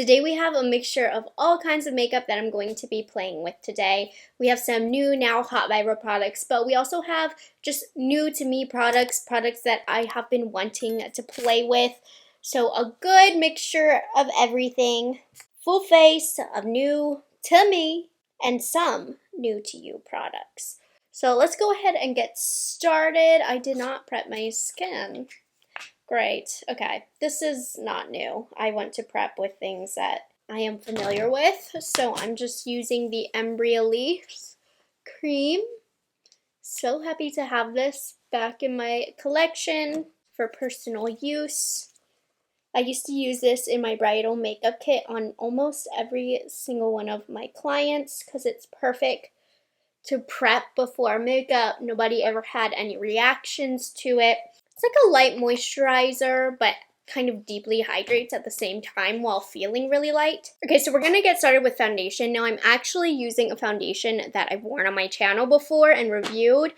Today we have a mixture of all kinds of makeup that I'm going to be playing with today. We have some new now hot viral products, but we also have just new to me products that I have been wanting to play with. So a good mixture of everything. Full face of new to me and some new to you products. So let's go ahead and get started. I did not prep my skin. Great. Okay, this is not new. I want to prep with things that I am familiar with, so I'm just using the Embryolisse cream. So happy to have this back in my collection for personal use. I used to use this in my bridal makeup kit on almost every single one of my clients because it's perfect to prep before makeup. Nobody ever had any reactions to it. It's like a light moisturizer, but kind of deeply hydrates at the same time while feeling really light. Okay, so we're gonna get started with foundation. Now I'm actually using a foundation that I've worn on my channel before and reviewed,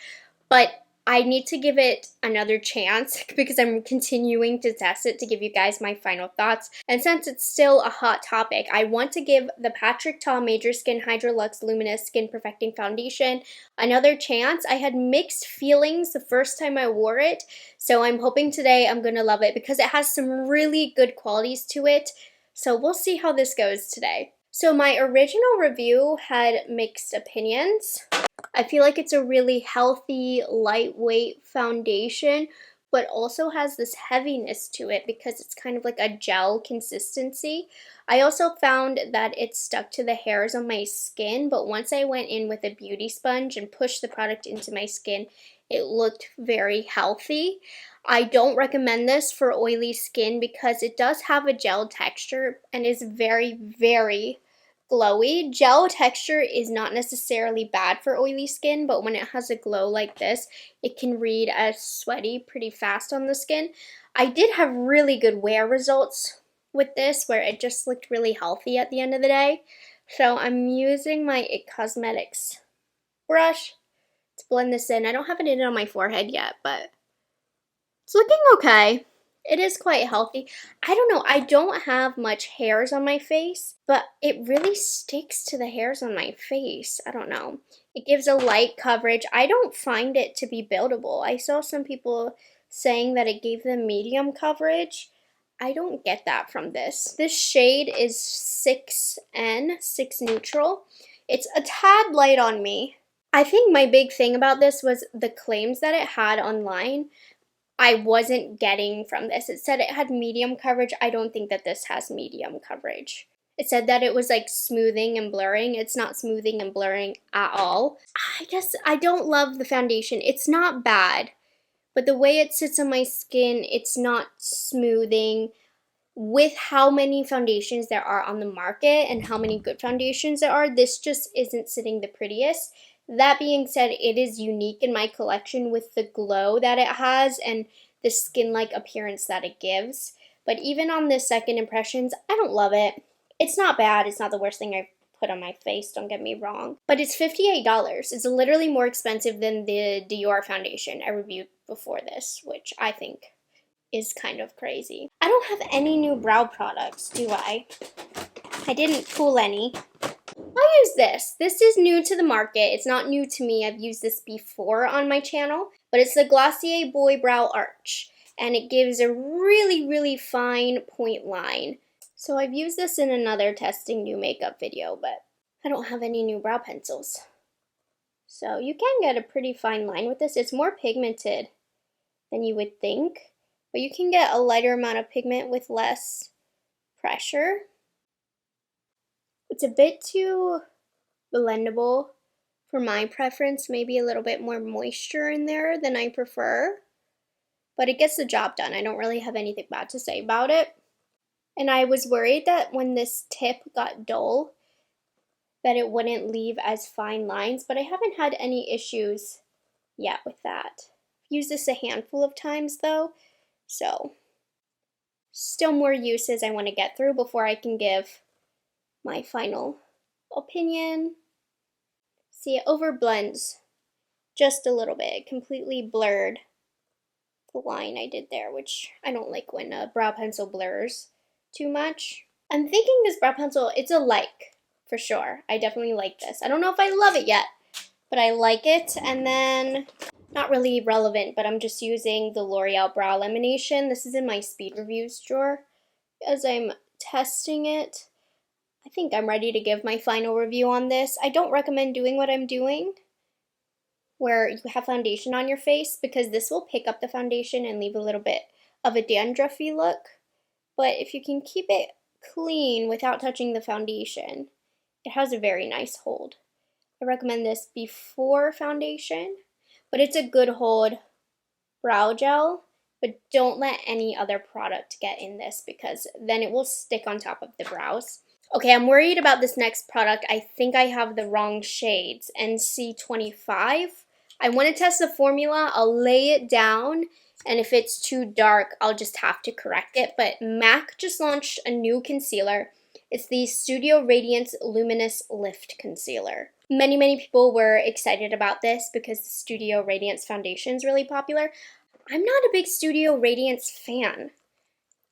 but I need to give it another chance because I'm continuing to test it to give you guys my final thoughts. And since it's still a hot topic, I want to give the Patrick Ta Major Skin Hydra Luxe Luminous Skin Perfecting Foundation another chance. I had mixed feelings the first time I wore it, so I'm hoping today I'm gonna love it because it has some really good qualities to it. So we'll see how this goes today. So my original review had mixed opinions. I feel like it's a really healthy, lightweight foundation, but also has this heaviness to it because it's kind of like a gel consistency. I also found that it stuck to the hairs on my skin, but once I went in with a beauty sponge and pushed the product into my skin, it looked very healthy. I don't recommend this for oily skin because it does have a gel texture and is very, very glowy. Gel texture is not necessarily bad for oily skin, but when it has a glow like this, it can read as sweaty pretty fast on the skin. I did have really good wear results with this where it just looked really healthy at the end of the day. So I'm using my IT Cosmetics brush to blend this in. I don't have it in on my forehead yet, but it's looking okay. It is quite healthy. I don't know, I don't have much hairs on my face, but it really sticks to the hairs on my face. I don't know. It gives a light coverage. I don't find it to be buildable. I saw some people saying that it gave them medium coverage. I don't get that from this. This shade is 6N, 6 Neutral. It's a tad light on me. I think my big thing about this was the claims that it had online I wasn't getting from this. It said it had medium coverage. I don't think that this has medium coverage. It said that it was like smoothing and blurring. It's not smoothing and blurring at all. I guess I don't love the foundation. It's not bad, but the way it sits on my skin, it's not smoothing. With how many foundations there are on the market and how many good foundations there are, this just isn't sitting the prettiest. That being said, it is unique in my collection with the glow that it has and the skin-like appearance that it gives. But even on the second impressions, I don't love it. It's not bad. It's not the worst thing I've put on my face, don't get me wrong. But it's $58. It's literally more expensive than the Dior foundation I reviewed before this, which I think is kind of crazy. I don't have any new brow products, do I? I didn't pull any. I'll use this. This is new to the market. It's not new to me. I've used this before on my channel, but it's the Glossier Boy Brow Arch, and it gives a really, really fine point line. So I've used this in another testing new makeup video, but I don't have any new brow pencils. So you can get a pretty fine line with this. It's more pigmented than you would think, but you can get a lighter amount of pigment with less pressure. It's a bit too blendable for my preference, maybe a little bit more moisture in there than I prefer, but it gets the job done. I don't really have anything bad to say about it. And I was worried that when this tip got dull, that it wouldn't leave as fine lines, but I haven't had any issues yet with that. I've used this a handful of times though, so still more uses I want to get through before I can give my final opinion. See, it overblends just a little bit. It completely blurred the line I did there, which I don't like when a brow pencil blurs too much. I'm thinking this brow pencil, it's a like, for sure. I definitely like this. I don't know if I love it yet, but I like it. And then, not really relevant, but I'm just using the L'Oreal Brow Lamination. This is in my speed reviews drawer. As I'm testing it, I think I'm ready to give my final review on this. I don't recommend doing what I'm doing, where you have foundation on your face, because this will pick up the foundation and leave a little bit of a dandruffy look. But if you can keep it clean without touching the foundation, it has a very nice hold. I recommend this before foundation, but it's a good hold brow gel, but don't let any other product get in this because then it will stick on top of the brows. Okay, I'm worried about this next product. I think I have the wrong shades, NC25. I want to test the formula. I'll lay it down, and if it's too dark, I'll just have to correct it. But MAC just launched a new concealer. It's the Studio Radiance Luminous Lift Concealer. Many people were excited about this because the Studio Radiance foundation is really popular. I'm not a big Studio Radiance fan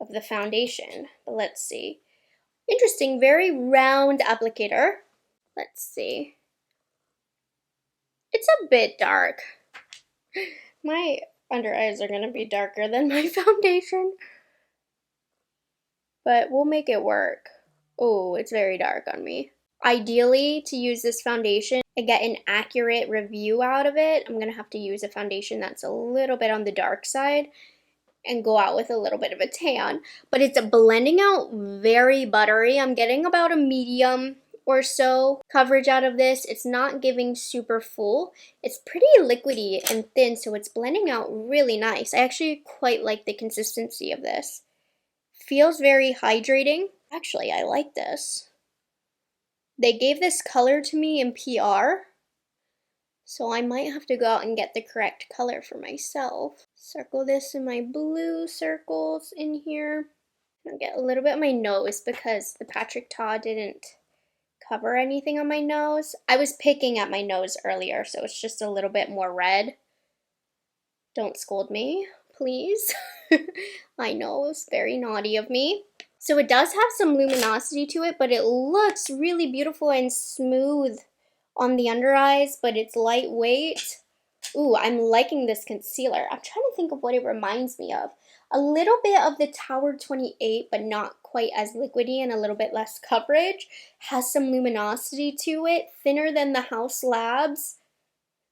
of the foundation, but let's see. Interesting, very round applicator. Let's see. It's a bit dark. My under eyes are gonna be darker than my foundation, but we'll make it work. Oh, it's very dark on me. Ideally, to use this foundation and get an accurate review out of it, I'm gonna have to use a foundation that's a little bit on the dark side and go out with a little bit of a tan. But it's blending out very buttery. I'm getting about a medium or so coverage out of this. It's not giving super full. It's pretty liquidy and thin, so it's blending out really nice. I actually quite like the consistency of this. Feels very hydrating. Actually, I like this. They gave this color to me in PR, so I might have to go out and get the correct color for myself. Circle this in my blue circles in here. I'll get a little bit on my nose because the Patrick Ta didn't cover anything on my nose. I was picking at my nose earlier, so it's just a little bit more red. Don't scold me, please. I know it's very naughty of me. So it does have some luminosity to it, but it looks really beautiful and smooth on the under eyes, but it's lightweight. Ooh, I'm liking this concealer. I'm trying to think of what it reminds me of. A little bit of the Tower 28, but not quite as liquidy and a little bit less coverage. Has some luminosity to it, thinner than the House Labs,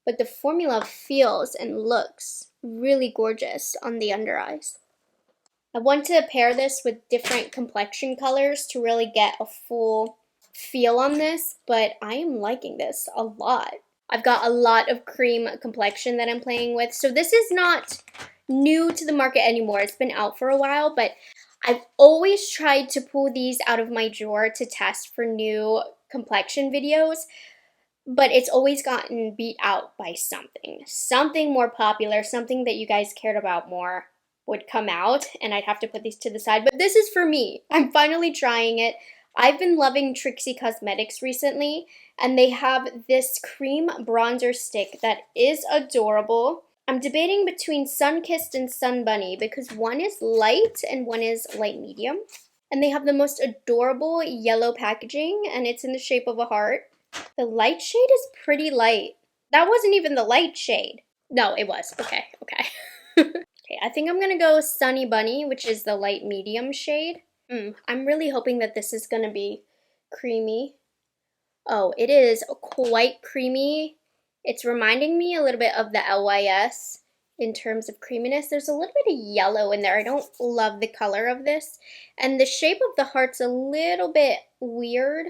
but the formula feels and looks really gorgeous on the under eyes. I want to pair this with different complexion colors to really get a full feel on this, but I am liking this a lot. I've got a lot of cream complexion that I'm playing with, so this is not new to the market anymore. It's been out for a while, but I've always tried to pull these out of my drawer to test for new complexion videos, but it's always gotten beat out by something more popular, something that you guys cared about more would come out, and I'd have to put these to the side. But this is for me. I'm finally trying it. I've been loving Trixie Cosmetics recently, and they have this cream bronzer stick that is adorable. I'm debating between Sunkissed and Sun Bunny because one is light and one is light medium. And they have the most adorable yellow packaging, and it's in the shape of a heart. The light shade is pretty light. That wasn't even the light shade. No, it was. Okay. Okay, I think I'm gonna go Sunny Bunny, which is the light medium shade. I'm really hoping that this is gonna be creamy. Oh, it is quite creamy. It's reminding me a little bit of the LYS in terms of creaminess. There's a little bit of yellow in there. I don't love the color of this. And the shape of the heart's a little bit weird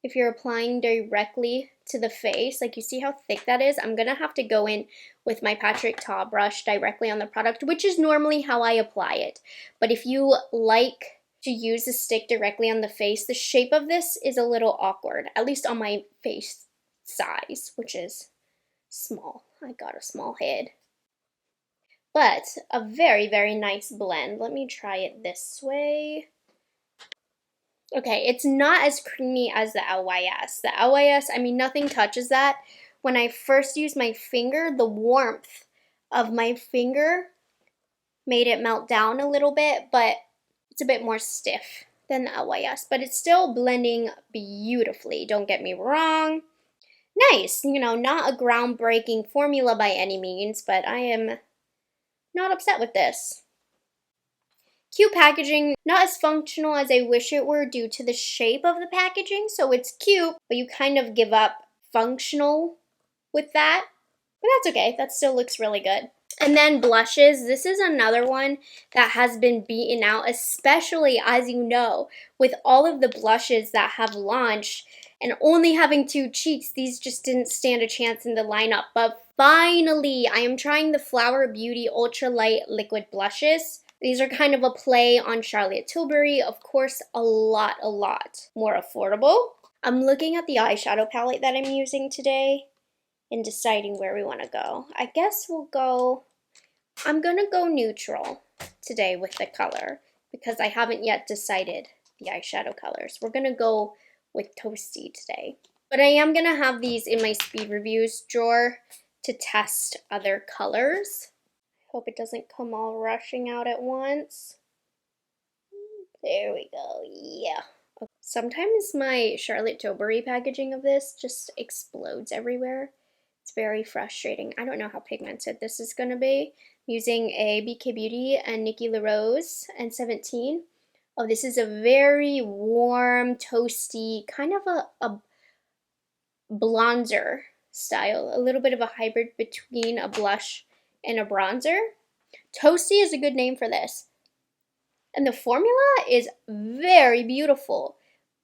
if you're applying directly to the face. Like, you see how thick that is? I'm gonna have to go in with my Patrick Ta brush directly on the product, which is normally how I apply it. But if you like to use the stick directly on the face, the shape of this is a little awkward, at least on my face size, which is small. I got a small head. But a very nice blend. Let me try it this way. Okay, it's not as creamy as the LYS. The LYS, I mean, nothing touches that. When I first used my finger, the warmth of my finger made it melt down a little bit, but it's a bit more stiff than the LYS, but it's still blending beautifully, don't get me wrong. Nice, you know, not a groundbreaking formula by any means, but I am not upset with this. Cute packaging, not as functional as I wish it were due to the shape of the packaging, so it's cute, but you kind of give up functional with that, but that's okay, that still looks really good. And then blushes, this is another one that has been beaten out, especially as you know, with all of the blushes that have launched and only having 2 cheeks, these just didn't stand a chance in the lineup. But finally, I am trying the Flower Beauty Ultra Light Liquid Blushes. These are kind of a play on Charlotte Tilbury, of course, a lot more affordable. I'm looking at the eyeshadow palette that I'm using today and deciding where we want to go. I guess I'm gonna go neutral today with the color because I haven't yet decided the eyeshadow colors. We're gonna go with Toasty today. But I am gonna have these in my speed reviews drawer to test other colors. Hope it doesn't come all rushing out at once. There we go, yeah. Sometimes my Charlotte Tilbury packaging of this just explodes everywhere. It's very frustrating. I don't know how pigmented this is going to be. I'm using a BK Beauty and Nikki LaRose N17. Oh, this is a very warm, toasty, kind of a bronzer style. A little bit of a hybrid between a blush and a bronzer. Toasty is a good name for this. And the formula is very beautiful.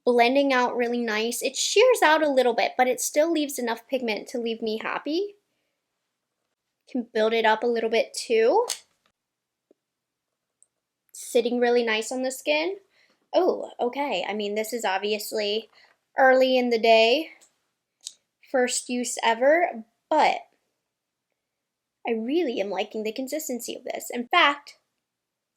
Blending out really nice. It shears out a little bit, but it still leaves enough pigment to leave me happy. Can build it up a little bit too. Sitting really nice on the skin. Oh, okay. I mean, this is obviously early in the day. First use ever, but I really am liking the consistency of this. In fact,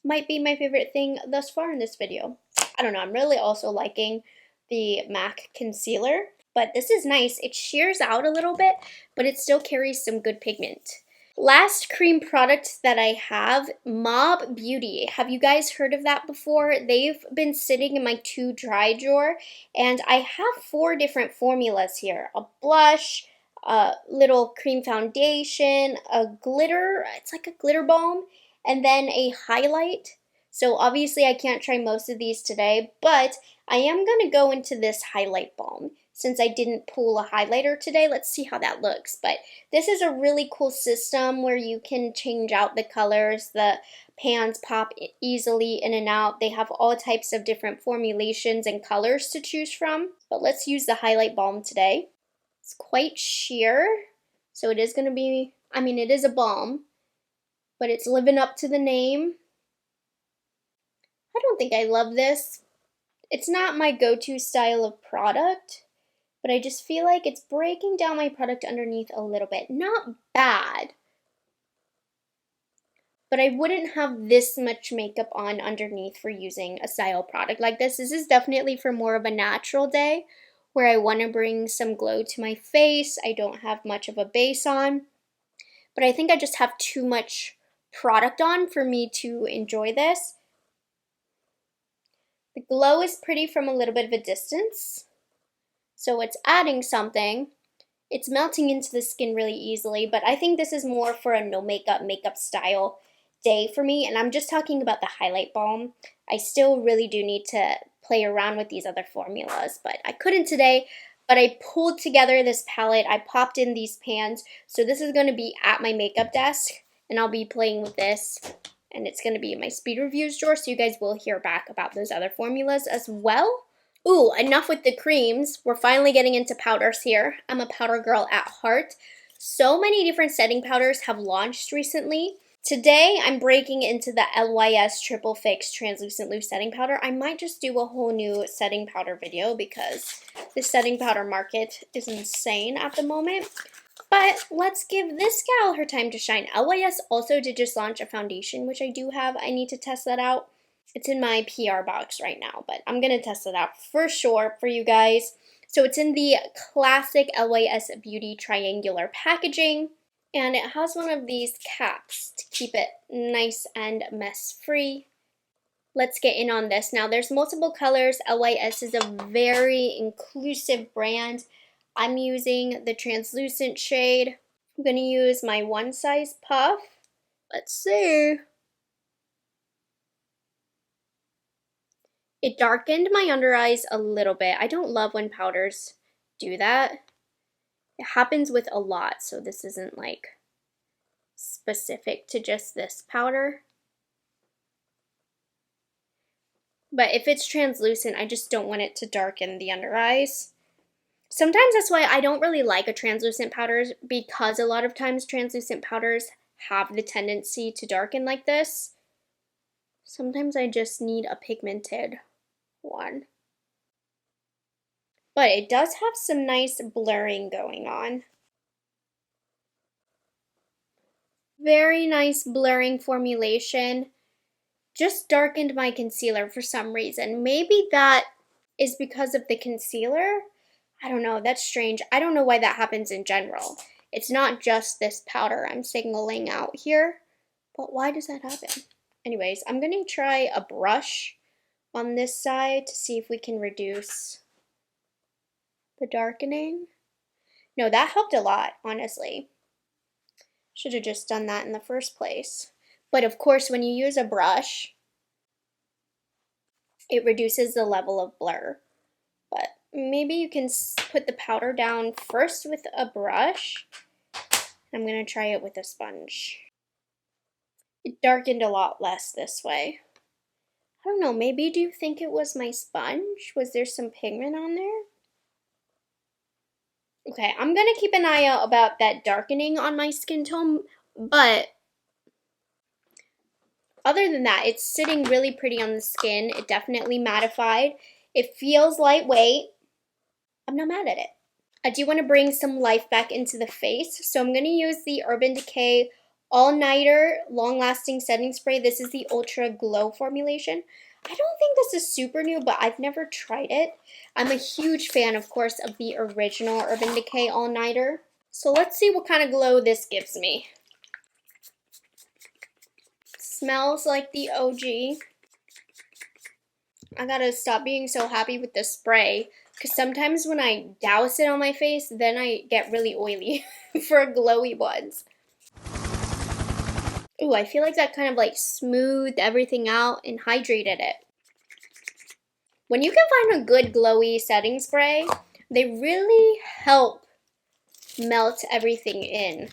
might be my favorite thing thus far in this video. I don't know, I'm really also liking the MAC concealer, but this is nice. It shears out a little bit, but it still carries some good pigment. Last cream product that I have, Mob Beauty. Have you guys heard of that before? They've been sitting in my to dry drawer, and I have 4 different formulas here. A blush, a little cream foundation, a glitter, it's like a glitter balm, and then a highlight. So obviously I can't try most of these today, but I am going to go into this highlight balm. Since I didn't pull a highlighter today, let's see how that looks. But this is a really cool system where you can change out the colors. The pans pop easily in and out. They have all types of different formulations and colors to choose from. But let's use the highlight balm today. It's quite sheer, so it is going to be, I mean, it is a balm, but it's living up to the name. I don't think I love this. It's not my go-to style of product, but I just feel like it's breaking down my product underneath a little bit. Not bad, but I wouldn't have this much makeup on underneath for using a style product like this. This is definitely for more of a natural day where I want to bring some glow to my face. I don't have much of a base on, but I think I just have too much product on for me to enjoy this. The glow is pretty from a little bit of a distance, so it's adding something. It's melting into the skin really easily, but I think this is more for a no makeup style day for me, and I'm just talking about the highlight balm. I still really do need to play around with these other formulas, but I couldn't today. But I pulled together this palette, I popped in these pans, so this is going to be at my makeup desk, and I'll be playing with this. And it's going to be in my speed reviews drawer, so you guys will hear back about those other formulas as well. Ooh, enough with the creams. We're finally getting into powders here. I'm a powder girl at heart. So many different setting powders have launched recently. Today, I'm breaking into the LYS Triple Fix Translucent Loose Setting Powder. I might just do a whole new setting powder video because the setting powder market is insane at the moment. But let's give this gal her time to shine. LYS also did just launch a foundation, which I do have. I need to test that out. It's in my PR box right now, but I'm going to test it out for sure for you guys. So it's in the classic LYS Beauty triangular packaging, and it has one of these caps to keep it nice and mess-free. let's get in on this. Now, there's multiple colors. LYS is a very inclusive brand. I'm using the translucent shade. I'm going to use my one size puff. Let's see. It darkened my under eyes a little bit. I don't love when powders do that. It happens with a lot, so this isn't like specific to just this powder. But if it's translucent, I just don't want it to darken the under eyes. Sometimes that's why I don't really like a translucent powder, because a lot of times translucent powders have the tendency to darken like this. Sometimes I just need a pigmented one. But it does have some nice blurring going on. Very nice blurring formulation. Just darkened my concealer for some reason. Maybe that is because of the concealer. I don't know, that's strange. I don't know why that happens in general. It's not just this powder I'm singling out here, but why does that happen? Anyways, I'm gonna try a brush on this side to see if we can reduce the darkening. No, that helped a lot, honestly. Should have just done that in the first place. But of course, when you use a brush, it reduces the level of blur. But maybe you can put the powder down first with a brush. I'm going to try it with a sponge. It darkened a lot less this way. I don't know, maybe do you think it was my sponge? Was there some pigment on there? Okay, I'm going to keep an eye out about that darkening on my skin tone, but other than that, it's sitting really pretty on the skin. It definitely mattified. It feels lightweight. I'm not mad at it. I do want to bring some life back into the face, so I'm going to use the Urban Decay All Nighter Long Lasting Setting Spray. This is the Ultra Glow formulation. I don't think this is super new, but I've never tried it. I'm a huge fan, of course, of the original Urban Decay All Nighter. So let's see what kind of glow this gives me. Smells like the OG. I gotta stop being so happy with the spray, because sometimes when I douse it on my face, then I get really oily for glowy ones. Ooh, I feel like that kind of like smoothed everything out and hydrated it. When you can find a good glowy setting spray, they really help melt everything in.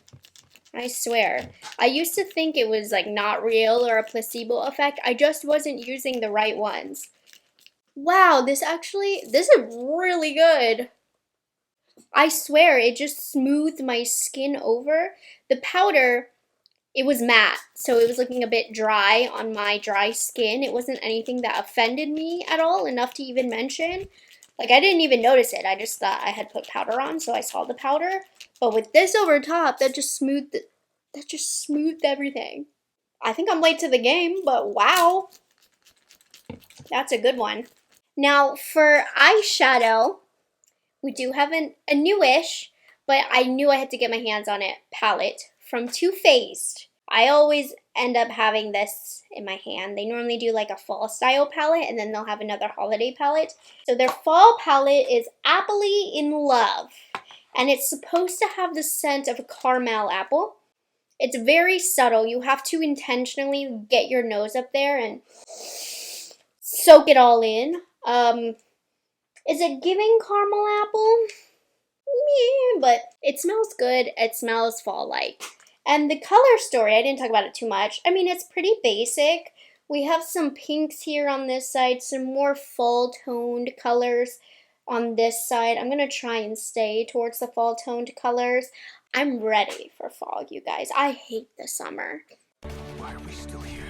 I swear. I used to think it was like not real or a placebo effect. I just wasn't using the right ones. Wow, this is really good. I swear, it just smoothed my skin over. The powder, it was matte, so it was looking a bit dry on my dry skin. It wasn't anything that offended me at all, enough to even mention. Like, I didn't even notice it. I just thought I had put powder on, so I saw the powder. But with this over top, that just smoothed everything. I think I'm late to the game, but wow. That's a good one. Now, for eyeshadow, we do have a newish, but I knew I had to get my hands on it, palette from Too Faced. I always end up having this in my hand. They normally do like a fall style palette, and then they'll have another holiday palette. So their fall palette is Appley in Love, and it's supposed to have the scent of a caramel apple. It's very subtle. You have to intentionally get your nose up there and soak it all in. Is it giving caramel apple? Yeah, but it smells good. It smells fall-like. And the color story, I didn't talk about it too much. I mean, it's pretty basic. We have some pinks here on this side, some more fall-toned colors on this side. I'm going to try and stay towards the fall-toned colors. I'm ready for fall, you guys. I hate the summer. Why are we still here?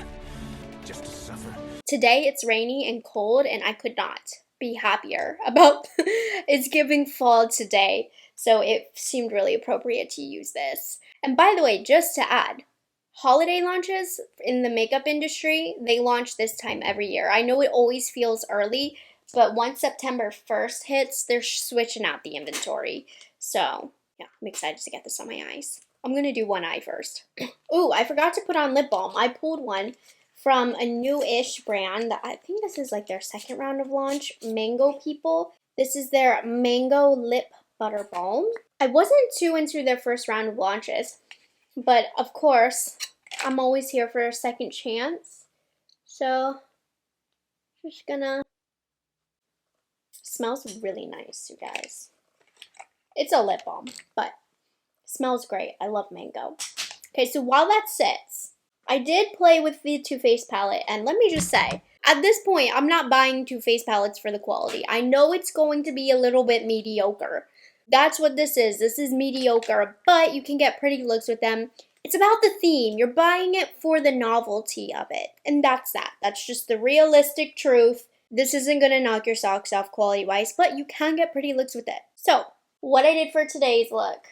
Just to suffer. Today it's rainy and cold, and I could not be happier about it's giving fall today. So it seemed really appropriate to use this. And by the way, just to add, holiday launches in the makeup industry, they launch this time every year. I know it always feels early, but once September 1st hits, they're switching out the inventory. So yeah, I'm excited to get this on my eyes. I'm going to do one eye first. Ooh, I forgot to put on lip balm. I pulled one from a new-ish brand that I think this is like their second round of launch, Mango People. This is their Mango Lip Butter Balm. I wasn't too into their first round of launches, but of course, I'm always here for a second chance. So, just gonna... Smells really nice, you guys. It's a lip balm, but smells great. I love mango. Okay, so while that sits, I did play with the Too Faced palette, and let me just say, at this point, I'm not buying Too Faced palettes for the quality. I know it's going to be a little bit mediocre. That's what this is. This is mediocre, but you can get pretty looks with them. It's about the theme. You're buying it for the novelty of it, and that's that. That's just the realistic truth. This isn't going to knock your socks off quality-wise, but you can get pretty looks with it. So, what I did for today's look,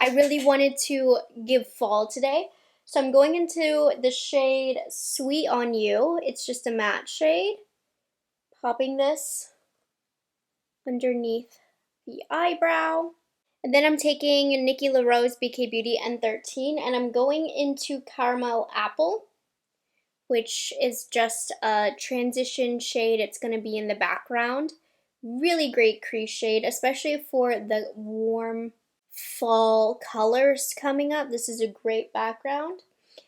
I really wanted to give fall today. So I'm going into the shade Sweet on You. It's just a matte shade. Popping this underneath the eyebrow. And then I'm taking Nikki LaRose BK Beauty N13 and I'm going into Caramel Apple, which is just a transition shade. It's going to be in the background. Really great crease shade, especially for the warm fall colors coming up. This is a great background.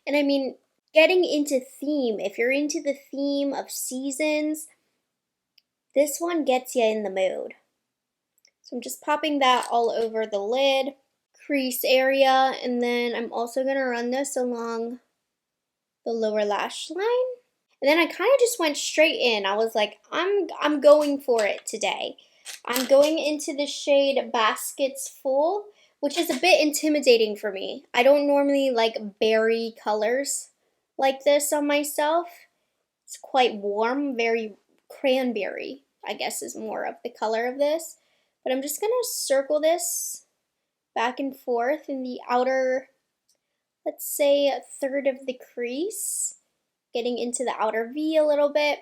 And I mean, getting into theme, if you're into the theme of seasons, this one gets you in the mood. So I'm just popping that all over the lid, crease area, and then I'm also going to run this along the lower lash line. And then I kind of just went straight in. I was like, I'm going for it today. I'm going into the shade Baskets Full, which is a bit intimidating for me. I don't normally like berry colors like this on myself. It's quite warm, very cranberry, I guess is more of the color of this. But I'm just going to circle this back and forth in the outer, let's say, a third of the crease, getting into the outer V a little bit.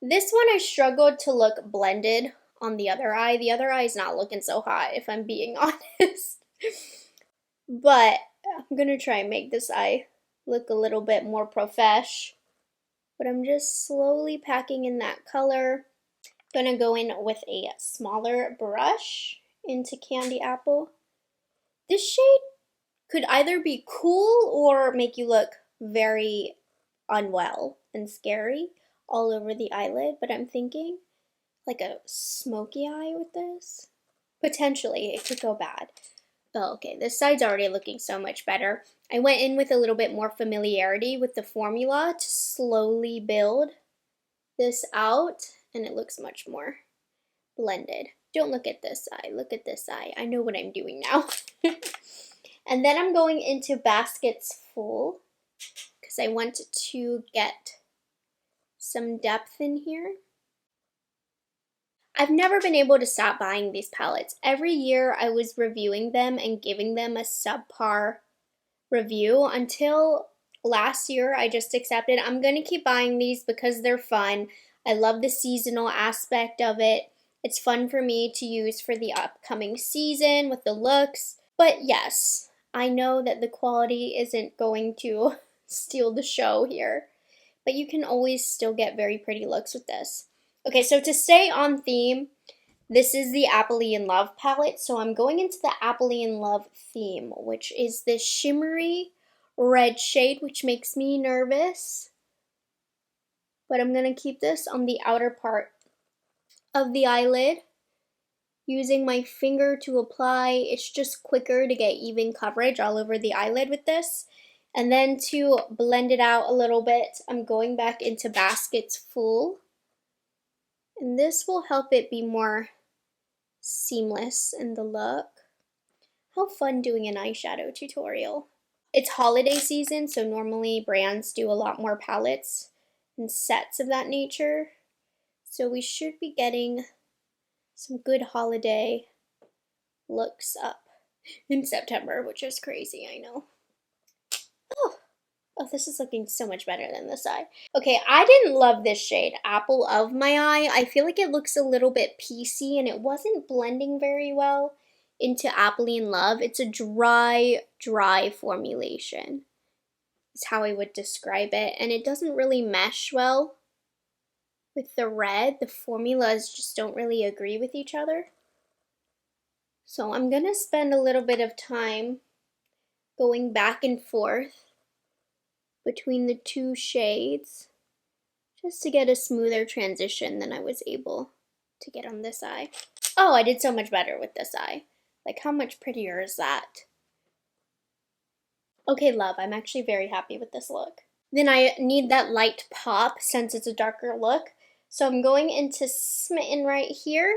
This one I struggled to look blended on the other eye. The other eye is not looking so hot, if I'm being honest. But I'm going to try and make this eye look a little bit more profesh. But I'm just slowly packing in that color. Going to go in with a smaller brush into Candy Apple. This shade could either be cool or make you look very unwell and scary all over the eyelid, but I'm thinking like a smoky eye with this. Potentially, it could go bad. Oh, okay, this side's already looking so much better. I went in with a little bit more familiarity with the formula to slowly build this out, and it looks much more blended. Don't look at this eye, look at this eye. I know what I'm doing now. And then I'm going into Baskets Full because I want to get some depth in here. I've never been able to stop buying these palettes. Every year I was reviewing them and giving them a subpar review until last year I just accepted I'm going to keep buying these because they're fun. I love the seasonal aspect of it. It's fun for me to use for the upcoming season with the looks. But yes, I know that the quality isn't going to steal the show here. But you can always still get very pretty looks with this. Okay, so to stay on theme, this is the Appley in Love palette. So I'm going into the Appley in Love theme, which is this shimmery red shade, which makes me nervous. But I'm going to keep this on the outer part of the eyelid. Using my finger to apply, it's just quicker to get even coverage all over the eyelid with this. And then to blend it out a little bit, I'm going back into Baskets Full. And this will help it be more seamless in the look. How fun doing an eyeshadow tutorial. It's holiday season, so normally brands do a lot more palettes and sets of that nature. So we should be getting some good holiday looks up in September, which is crazy, I know. Oh, this is looking so much better than this eye. Okay, I didn't love this shade, Apple of My Eye. I feel like it looks a little bit piecey and it wasn't blending very well into Appley in Love. It's a dry formulation. is how I would describe it. And it doesn't really mesh well with the red. The formulas just don't really agree with each other. So I'm gonna spend a little bit of time going back and forth between the two shades just to get a smoother transition than I was able to get on this eye. Oh, I did so much better with this eye. Like, how much prettier is that? Okay, love, I'm actually very happy with this look. Then I need that light pop since it's a darker look. So I'm going into Smitten right here.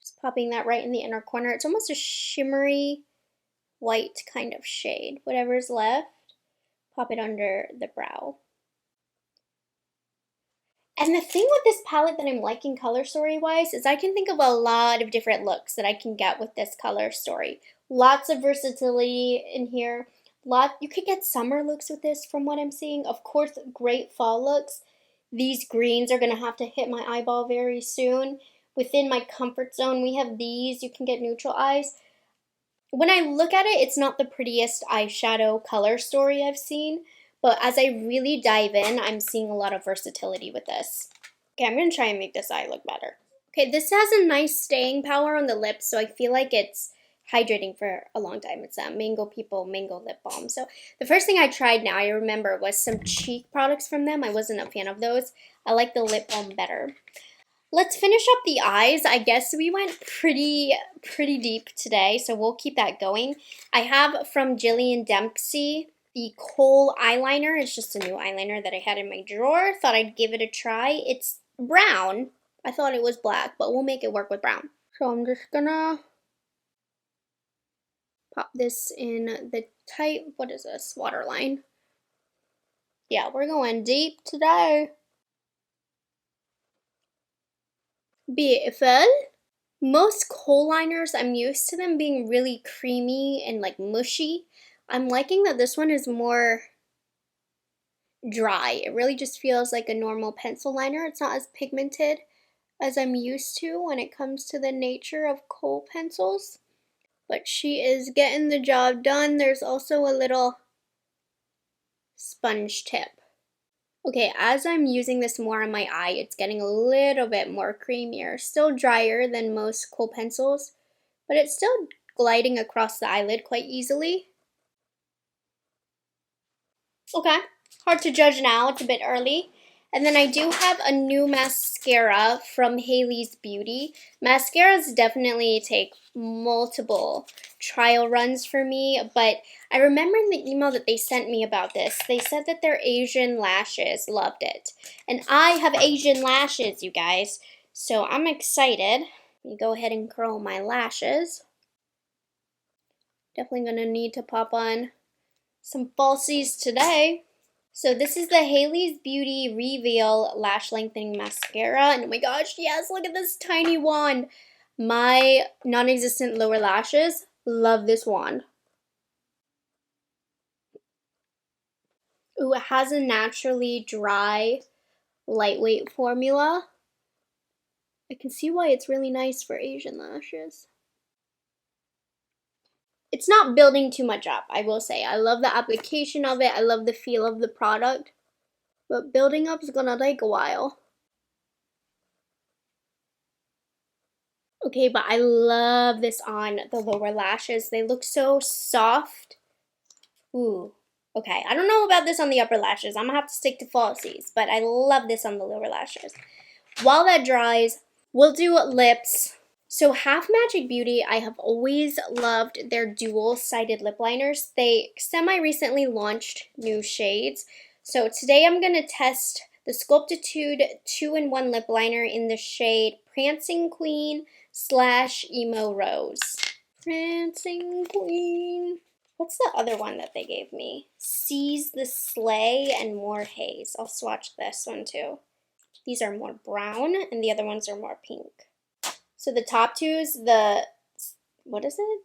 Just popping that right in the inner corner. It's almost a shimmery white kind of shade. Whatever's left, pop it under the brow. And the thing with this palette that I'm liking color story wise is I can think of a lot of different looks that I can get with this color story. Lots of versatility in here. You could get summer looks with this from what I'm seeing. Of course, great fall looks. These greens are going to have to hit my eyeball very soon. Within my comfort zone, we have these. You can get neutral eyes. When I look at it, it's not the prettiest eyeshadow color story I've seen. But as I really dive in, I'm seeing a lot of versatility with this. Okay, I'm going to try and make this eye look better. Okay, this has a nice staying power on the lips, so I feel like it's hydrating for a long time. It's a Mango People Mango Lip Balm. So the first thing I tried now, I remember, was some cheek products from them. I wasn't a fan of those. I like the lip balm better. Let's finish up the eyes. I guess we went pretty deep today, so we'll keep that going. I have from Jillian Dempsey the Kohl eyeliner. It's just a new eyeliner that I had in my drawer. Thought I'd give it a try. It's brown. I thought it was black, but we'll make it work with brown. So I'm just gonna pop this in the tight, what is this, waterline. Yeah, we're going deep today. Beautiful. Most kohl liners, I'm used to them being really creamy and like mushy. I'm liking that this one is more dry. It really just feels like a normal pencil liner. It's not as pigmented as I'm used to when it comes to the nature of kohl pencils. But she is getting the job done. There's also a little sponge tip. Okay, as I'm using this more on my eye, it's getting a little bit more creamier. Still drier than most kohl pencils, but it's still gliding across the eyelid quite easily. Okay, hard to judge now, it's a bit early. And then I do have a new mascara from Hailey's Beauty. Mascaras definitely take multiple trial runs for me, but I remember in the email that they sent me about this, they said that their Asian lashes loved it. And I have Asian lashes, you guys, so I'm excited. Let me go ahead and curl my lashes. Definitely gonna need to pop on some falsies today. So this is the Hailey's Beauty Reveal Lash Lengthening Mascara. And oh my gosh, yes, look at this tiny wand. My non-existent lower lashes love this wand. Ooh, it has a naturally dry, lightweight formula. I can see why it's really nice for Asian lashes. It's not building too much up, I will say. I love the application of it. I love the feel of the product. But building up is gonna take a while. Okay, but I love this on the lower lashes. They look so soft. Ooh. Okay, I don't know about this on the upper lashes. I'm gonna have to stick to falsies, but I love this on the lower lashes. While that dries, we'll do lips. So Half Magic Beauty, I have always loved their dual-sided lip liners. They semi-recently launched new shades. So today I'm going to test the Sculptitude 2-in-1 lip liner in the shade Prancing Queen / Emo Rose. Prancing Queen. What's the other one that they gave me? Seize the Slay and More Haze. I'll swatch this one too. These are more brown and the other ones are more pink. So the top two's what is it?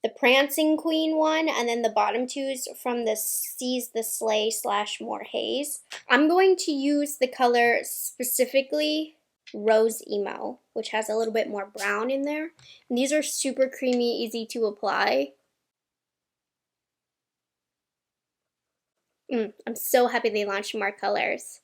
The Prancing Queen one, and then the bottom two's from the Seize the Slay / More Haze. I'm going to use the color specifically Rose Emo, which has a little bit more brown in there. And these are super creamy, easy to apply. I'm so happy they launched more colors.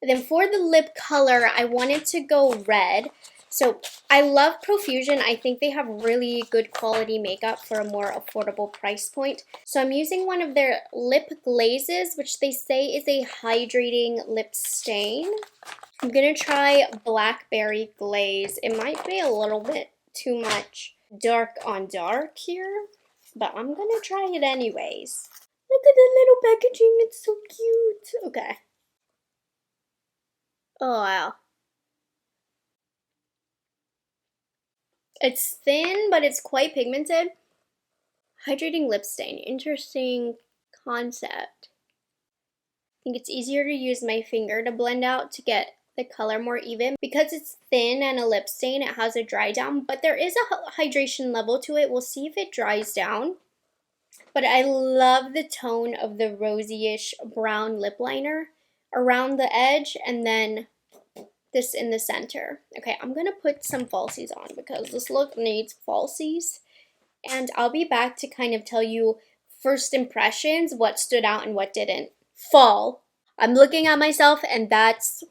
And then for the lip color, I wanted to go red. So I love Profusion. I think they have really good quality makeup for a more affordable price point. So I'm using one of their lip glazes, which they say is a hydrating lip stain. I'm gonna try Blackberry Glaze. It might be a little bit too much dark on dark here, but I'm gonna try it anyways. Look at the little packaging, it's so cute. Okay. Oh wow. It's thin, but it's quite pigmented. Hydrating lip stain. Interesting concept. I think it's easier to use my finger to blend out to get the color more even. Because it's thin and a lip stain, it has a dry down, but there is a hydration level to it. We'll see if it dries down. But I love the tone of the rosy-ish brown lip liner around the edge and then this in the center. Okay, I'm gonna put some falsies on because this look needs falsies. And I'll be back to kind of tell you first impressions, what stood out and what didn't. Fall. I'm looking at myself and that's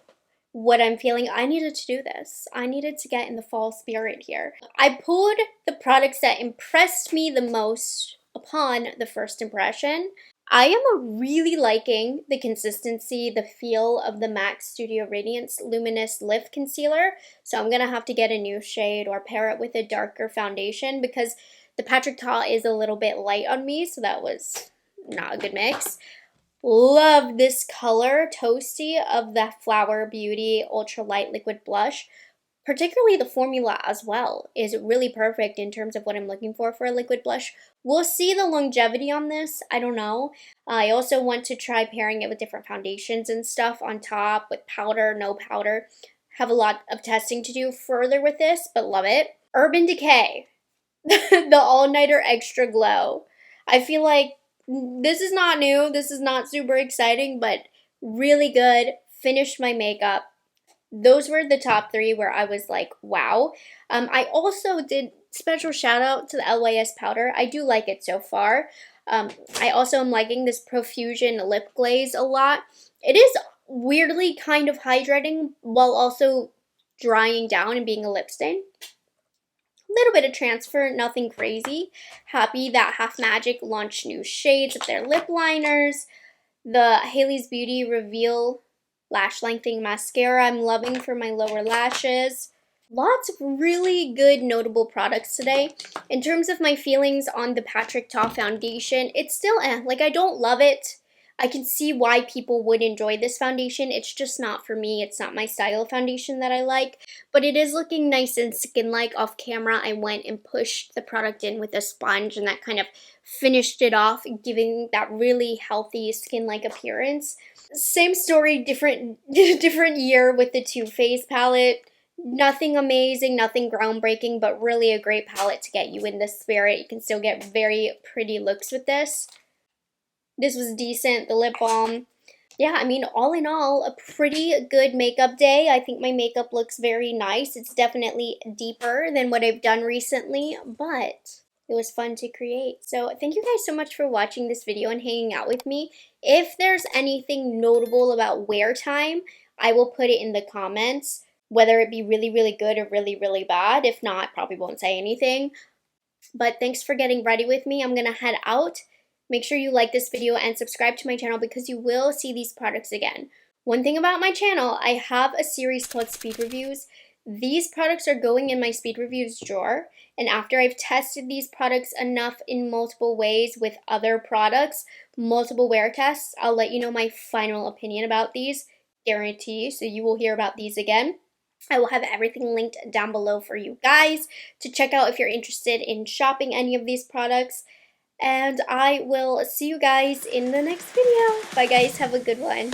what I'm feeling. I needed to do this. I needed to get in the fall spirit here. I pulled the products that impressed me the most upon the first impression. I am really liking the consistency, the feel of the MAC Studio Radiance Luminous Lift Concealer. So I'm going to have to get a new shade or pair it with a darker foundation because the Patrick Ta is a little bit light on me, so that was not a good mix. Love this color, Toasty, of the Flower Beauty Ultra Light Liquid Blush. Particularly the formula as well is really perfect in terms of what I'm looking for a liquid blush. We'll see the longevity on this. I don't know. I also want to try pairing it with different foundations and stuff on top with powder, no powder. Have a lot of testing to do further with this, but love it. Urban Decay, the All-Nighter Extra Glow. I feel like this is not new. This is not super exciting, but really good. Finished my makeup. Those were the top three where I was like, wow. I also did special shout out to the LYS powder. I do like it so far. I also am liking this Profusion lip glaze a lot. It is weirdly kind of hydrating while also drying down and being a lip stain. A little bit of transfer, nothing crazy. Happy that Half Magic launched new shades of their lip liners. The Hailey's Beauty Reveal Lash Lengthening Mascara I'm loving for my lower lashes. Lots of really good notable products today. In terms of my feelings on the Patrick Ta foundation, it's still like I don't love it. I can see why people would enjoy this foundation. It's just not for me. It's not my style of foundation that I like. But it is looking nice and skin-like off camera. I went and pushed the product in with a sponge and that kind of finished it off, giving that really healthy skin-like appearance. Same story, different year with the Too Faced palette. Nothing amazing, nothing groundbreaking, but really a great palette to get you in the spirit. You can still get very pretty looks with this. This was decent, the lip balm. Yeah, I mean, all in all, a pretty good makeup day. I think my makeup looks very nice. It's definitely deeper than what I've done recently, but it was fun to create. So thank you guys so much for watching this video and hanging out with me. If there's anything notable about wear time, I will put it in the comments, whether it be really, really good or really, really bad. If not, probably won't say anything. But thanks for getting ready with me. I'm gonna head out. Make sure you like this video and subscribe to my channel because you will see these products again. One thing about my channel, I have a series called Speed Reviews. These products are going in my Speed Reviews drawer, and after I've tested these products enough in multiple ways with other products, multiple wear tests, I'll let you know my final opinion about these, guarantee, so you will hear about these again. I will have everything linked down below for you guys to check out if you're interested in shopping any of these products. And I will see you guys in the next video. Bye guys, have a good one.